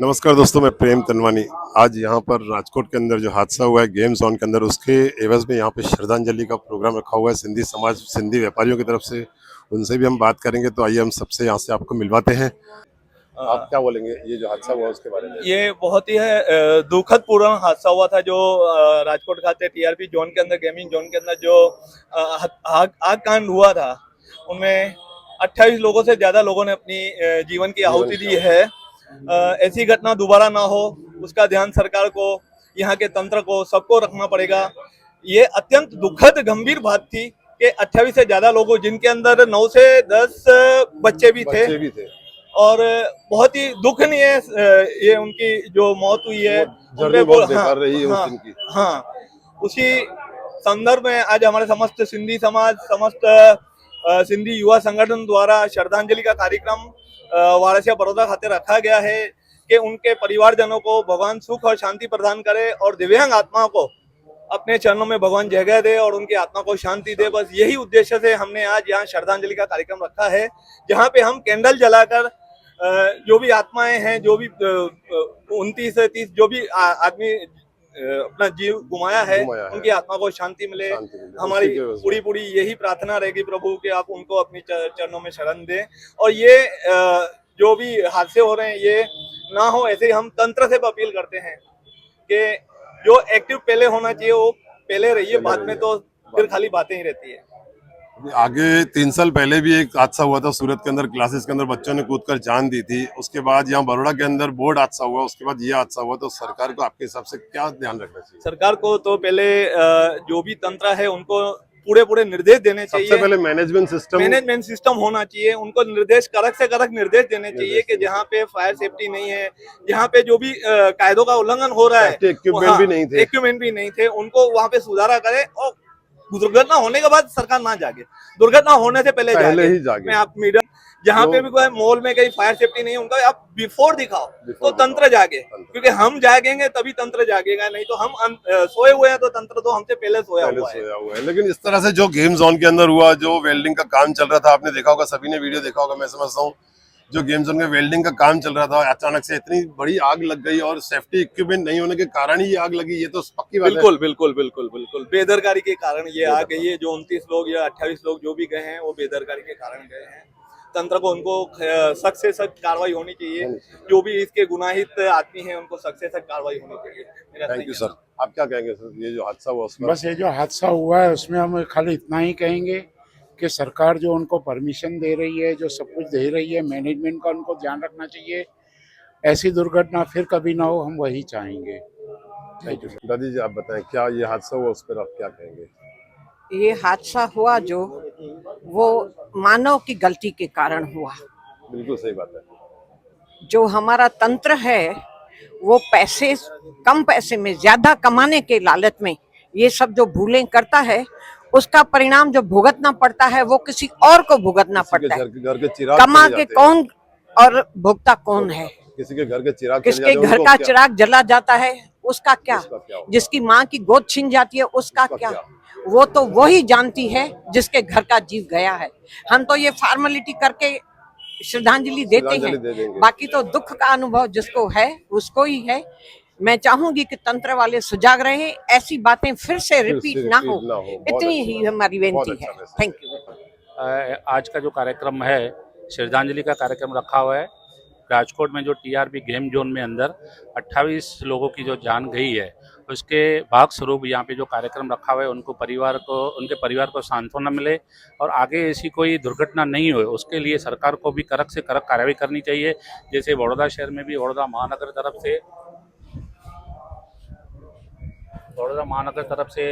नमस्कार दोस्तों, मैं प्रेम तनवानी। आज यहाँ पर राजकोट के अंदर जो हादसा हुआ है गेम जोन के अंदर, उसके एवज में यहाँ पे श्रद्धांजलि का प्रोग्राम रखा हुआ है सिंधी समाज, सिंधी व्यापारियों की तरफ से। उनसे भी हम बात करेंगे, तो आइए हम सबसे यहाँ से आपको मिलवाते हैं। आप क्या बोलेंगे ये जो हादसा हुआ उसके बारे में? ये बहुत ही दुखद पूर्ण हादसा हुआ था जो राजकोट खाते टीआरपी जोन के अंदर, गेमिंग जोन के अंदर जो आग कांड हुआ था, उनमें 28 लोगों से ज्यादा लोगों ने अपनी जीवन की आहुति दी है। ऐसी घटना दोबारा ना हो, उसका ध्यान सरकार को, यहाँ के तंत्र को, सबको रखना पड़ेगा। ये अत्यंत दुखद गंभीर बात थी कि 28 से ज्यादा लोगों, जिनके अंदर 9 से 10 बच्चे भी थे। और बहुत ही दुखनीय ये उनकी जो मौत हुई है, जर्नी बहुत बेकार रही है उस दिन की। हाँ, उसी संदर्भ में आज हमारे समस्त सिंधी समाज, समस्त सिंधी युवा संगठन द्वारा श्रद्धांजलि का कार्यक्रम वाराणसी बड़ौदा खाते रखा गया है कि उनके परिवारजनों को भगवान सुख और शांति प्रदान करे और दिव्यांग आत्माओं को अपने चरणों में भगवान जगह दे और उनकी आत्मा को शांति दे। बस यही उद्देश्य से हमने आज यहाँ श्रद्धांजलि का कार्यक्रम रखा है, जहाँ पे हम कैंडल जलाकर जो भी आत्माएं हैं, जो भी 29 से 30 जो भी आदमी अपना जीव गुमाया है, उनकी आत्मा को शांति मिले। हमारी पूरी यही प्रार्थना रहेगी प्रभु कि आप उनको अपनी चरणों में शरण दें। और ये जो भी हादसे हो रहे हैं ये ना हो, ऐसे ही हम तंत्र से अपील करते हैं कि जो एक्टिव पहले होना चाहिए वो पहले रहिए, बाद में तो फिर खाली बातें ही रहती है। आगे 3 साल पहले भी एक हादसा हुआ था सूरत के अंदर, क्लासेस के अंदर बच्चों ने कूदकर जान दी थी। उसके बाद यहाँ बड़ौदा के अंदर बोर्ड हादसा हुआ, उसके बाद ये हादसा हुआ। तो सरकार को आपके हिसाब से क्या ध्यान रखना चाहिए? सरकार को तो पहले जो भी तंत्र है उनको पूरे निर्देश देने चाहिए। सबसे पहले मैनेजमेंट सिस्टम होना चाहिए। उनको निर्देश, कड़क से कड़क निर्देश देने चाहिए कि जहाँ पे फायर सेफ्टी नहीं है, जहाँ पे जो भी कायदों का उल्लंघन हो रहा है, इक्विपमेंट भी नहीं थे, उनको वहाँ पे सुधारा करे। और दुर्घटना होने के बाद सरकार ना जागे, दुर्घटना होने से पहले जागे। मैं आप मीडिया, जहाँ पे भी कोई मॉल में कहीं फायर सेफ्टी नहीं है, उनका आप बिफोर दिखाओ तो तंत्र जागे, क्योंकि हम जागेंगे तभी तंत्र जागेगा, नहीं तो हम सोए हुए हैं तो तंत्र तो हमसे पहले सोया हुआ है। लेकिन इस तरह से जो गेम जोन के अंदर हुआ, जो वेल्डिंग का काम चल रहा था, आपने देखा होगा, सभी ने वीडियो देखा होगा, मैं समझता हूँ। जो गेम जोन में वेल्डिंग का काम चल रहा था, अचानक से इतनी बड़ी आग लग गई और सेफ्टी इक्विपमेंट नहीं होने के कारण ही आग लगी, ये तो पक्की बात है। बिल्कुल बेदरकारी के कारण ये आग गई है। जो 29 लोग या 28 लोग जो भी गए हैं वो बेदरकारी के कारण गए हैं। तंत्र को, उनको सख्त से सख्त कार्रवाई होनी चाहिए। जो भी इसके गुनाहित आदमी हैं उनको सख्त से सख्त कार्रवाई होनी चाहिए। Thank you sir. आप क्या कहेंगे सर, ये जो हादसा हुआ उसमें? बस ये जो हादसा हुआ है उसमें हम खाली इतना ही कहेंगे कि सरकार जो उनको परमिशन दे रही है, जो सब कुछ दे रही है, मैनेजमेंट का उनको ध्यान रखना चाहिए। ऐसी दुर्घटना फिर कभी ना हो, हम वही चाहेंगे। Thank you. दादी जी, आप बताएं, क्या ये हादसा हुआ, उस पर आप क्या कहेंगे? ये हादसा हुआ जो वो मानव की गलती के कारण हुआ। बिल्कुल सही बात है। जो हमारा तंत्र है वो पैसे, कम पैसे में ज्यादा कमाने के लालच में ये सब जो भूलें करता है, उसका परिणाम जो भुगतना पड़ता है वो किसी और को भुगतना पड़ता है। घर के चिराग कमा के कौन और भुगता कौन है? किसी के घर के चिराग, किसके घर का चिराग जला जाता है उसका क्या? जिसकी माँ की गोद छीन जाती है उसका क्या? वो तो वही जानती है जिसके घर का जीव गया है। हम तो ये फॉर्मेलिटी करके श्रद्धांजलि देते हैं, बाकी तो दुख का अनुभव जिसको है उसको ही है। मैं चाहूंगी कि तंत्र वाले सजाग रहे, ऐसी बातें फिर से रिपीट ना हो, इतनी ही हमारी विनती है। Thank you. आज का जो कार्यक्रम है, श्रद्धांजलि का कार्यक्रम रखा हुआ है राजकोट में, जो टीआरपी गेम जोन में अंदर 28 लोगों की जो जान गई है, उसके भाग स्वरूप यहाँ पे जो कार्यक्रम रखा हुआ है, उनको उनके परिवार को सांत्वना मिले और आगे ऐसी कोई दुर्घटना नहीं हो, उसके लिए सरकार को भी कड़क से कड़क कार्रवाई करनी चाहिए। जैसे बड़ौदा शहर में भी बड़ौदा महानगर तरफ से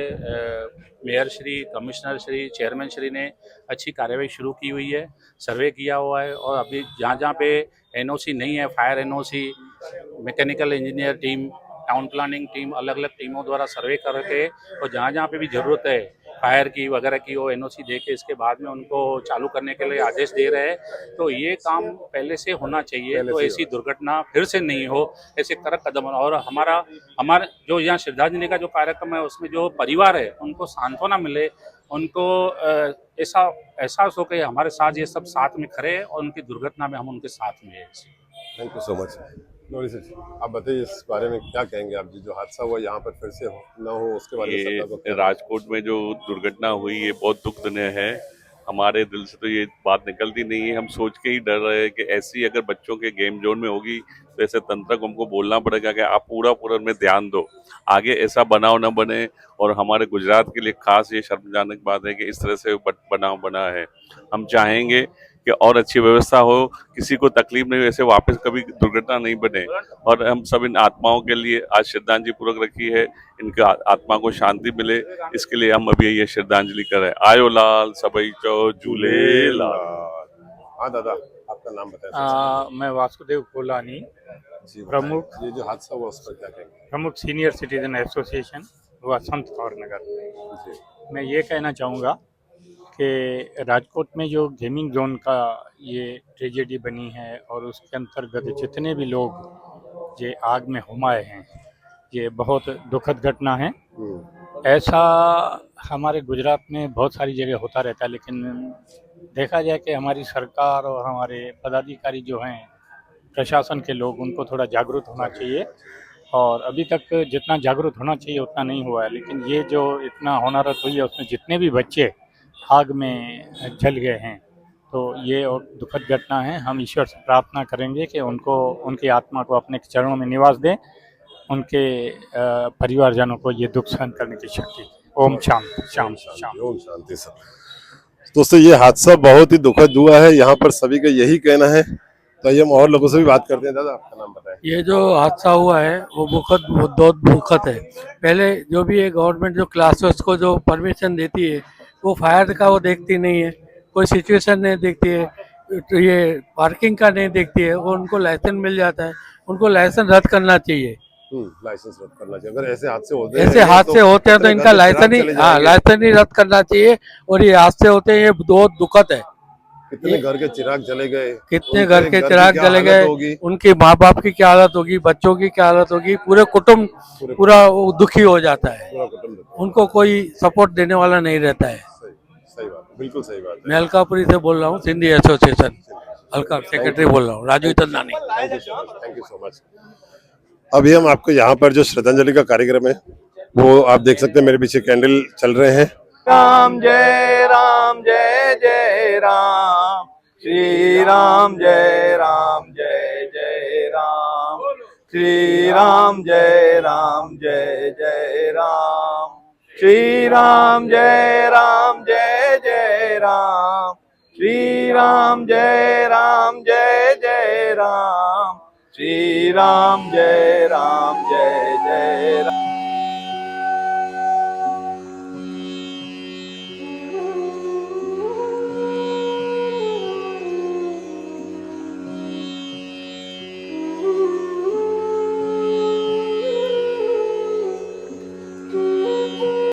mayor Shri, commissioner Shri, chairman Shri ने अच्छी कार्यवाही शुरू की हुई है, सर्वे किया हुआ है। और अभी जहाँ पे एनओसी नहीं है, fire NOC, mechanical engineer team, town planning team, अलग अलग टीमों द्वारा सर्वे करके, और जहाँ पे भी ज़रूरत है फायर की वगैरह की, वो एनओसी दे के इसके बाद में उनको चालू करने के लिए आदेश दे रहे हैं। तो ये काम पहले से होना चाहिए, तो ऐसी दुर्घटना फिर से नहीं हो, ऐसे कड़क कदम। और हमारा जो यहाँ श्रद्धांजलि का जो कार्यक्रम है, उसमें जो परिवार है उनको सांत्वना मिले, उनको ऐसा एहसास हो कि हमारे साथ ये सब साथ में खड़े हैं और उनकी दुर्घटना में हम उनके साथ में हैं। Thank you so much. नौरी से आप बताइए इस बारे में क्या कहेंगे आप जी, जो हादसा हुआ यहाँ पर फिर से ना हो उसके बारे में सरकार को ये क्या राजकोट में जो दुर्घटना हुई ये बहुत दुखजनक है। हमारे दिल से तो ये बात निकलती नहीं है। हम सोच के ही डर रहे हैं कि ऐसी अगर बच्चों के गेम जोन में होगी तो ऐसे तंत्र को हमको बोलना पड़ेगा कि आप पूरा पूरा उनमें ध्यान दो, आगे ऐसा बनाव न बने। और हमारे गुजरात के लिए खास ये शर्मनाक बात है कि इस तरह से बनाव बना है। हम चाहेंगे कि और अच्छी व्यवस्था हो, किसी को तकलीफ नहीं हो, ऐसे वापस कभी दुर्घटना नहीं बने। और हम सब इन आत्माओं के लिए आज श्रद्धांजलि पूर्वक रखी है, इनके आत्मा को शांति मिले, इसके लिए हम अभी ये श्रद्धांजलि करें। आयो लाल सबई चो झूले लाल। हाँ दादा, आपका नाम बताएं। मैं वासुदेव कोलानी, जी बताएं। प्रमुख ये जो हादसा हुआ उस पर क्या कहेंगे? प्रमुख सीनियर सिटीजन एसोसिएशन वसंत कौर नगर। जी मैं ये कहना चाहूँगा कि राजकोट में जो गेमिंग जोन का ये ट्रेजेडी बनी है और उसके अंतर्गत जितने भी लोग ये आग में हुमाए हैं, ये बहुत दुखद घटना है। ऐसा हमारे गुजरात में बहुत सारी जगह होता रहता है, लेकिन देखा जाए कि हमारी सरकार और हमारे पदाधिकारी जो हैं, प्रशासन के लोग, उनको थोड़ा जागरूक होना चाहिए। और अभी तक जितना जागरूक होना चाहिए उतना नहीं हुआ है। लेकिन ये जो इतना होनारत हुई है उसमें जितने भी बच्चे आग में जल गए हैं, तो ये और दुखद घटना है। हम ईश्वर से प्रार्थना करेंगे कि उनको, उनकी आत्मा को अपने चरणों में निवास दें, उनके परिवारजनों को ये दुख सहन करने की शक्ति। ओम शांति शांति शांति। ओम शांति सर। दोस्तों ये हादसा बहुत ही दुखद हुआ है, यहाँ पर सभी का यही कहना है। तो ये हम और लोगों से भी बात करते हैं। दादा आपका नाम बताएं। ये जो हादसा हुआ है वो बहुत दुखद है। पहले जो भी है गवर्नमेंट जो क्लासेस को जो परमिशन देती है वो फायर का वो देखती नहीं है, कोई सिचुएशन नहीं देखती है, तो ये पार्किंग का नहीं देखती है। वो उनको लाइसेंस मिल जाता है, उनको लाइसेंस रद्द करना चाहिए। लाइसेंस रद्द करना चाहिए। अगर ऐसे हादसे होते हैं तो इनका लाइसेंस ही रद्द करना चाहिए। और ये हादसे होते हैं, ये बहुत दुखद है। कितने घर के चिराग जले गए, कितने घर के चिराग जले गए, उनके माँ बाप की क्या हालत होगी, बच्चों की क्या हालत होगी, पूरे कुटुंब पूरा दुखी हो जाता है। उनको कोई सपोर्ट देने वाला नहीं रहता है। सही बात, बिल्कुल सही बात है। मैं अलकापुरी से बोल रहा हूँ, सिंधी एसोसिएशन अलका सेक्रेटरी बोल रहा हूँ, Raju Chandani. Thank you so much. अभी हम आपको यहाँ पर जो श्रद्धांजलि का कार्यक्रम है वो आप देख सकते हैं, मेरे पीछे कैंडल चल रहे हैं। राम जय जय राम, श्री राम जय जय राम, श्री राम जय जय राम, श्री राम जय जय राम, श्री राम जय जय राम, श्री राम जय जय राम।